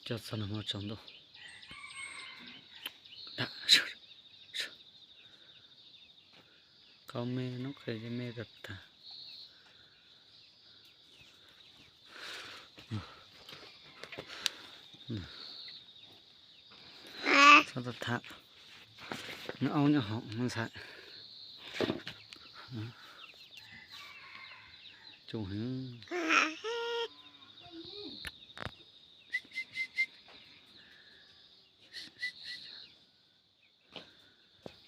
Cho sao nó mà trống đâu. Đã. Có mê nó kể cho mê rất ta. Sao ta thả. Nó áo nhỏ họng nó xài. Chủ hứng.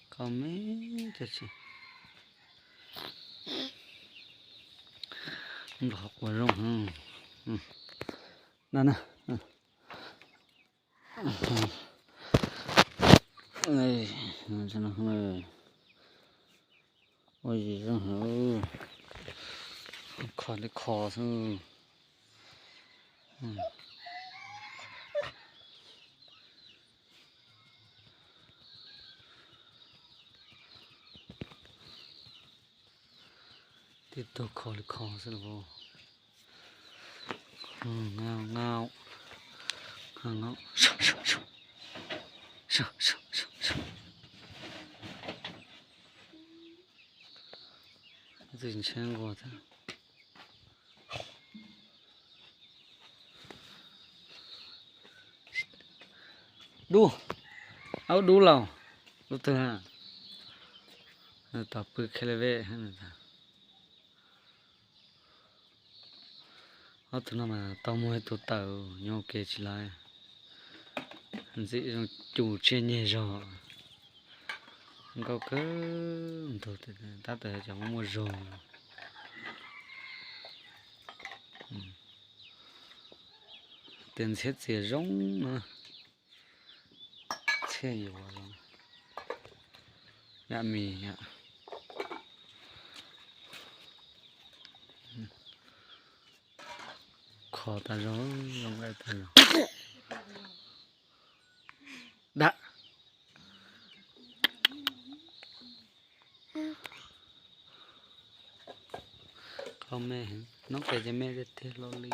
Có mê cho chị. Nó học qua rong hả. Nè nè. Đây, cho nó không ôi gì đó hả. Khỏi lấy khó thôi. Tiếp tục khỏi lấy khó rồi vô. Ngao ngao. Ngao ngao. Sao. Dừng chân qua thôi. Đu. Áo đu lầu. Đu từ hà. Tập bự khá là vệ hả nè ta. Áo từ nó mà tao mua tụt tàu nhau kê chỉ lại. Hắn dị trong chủ trên nhẹ rồi. Có cứ thôi thì ta tới chẳng mua rồi. Tiền xét xìa rống nữa. Xe nhiều rồi. Dạ mì dạ. Khó ta rồi, không ai ta rồi. Đã. Có mẹ nó kể cho mẹ rất thế lo lý.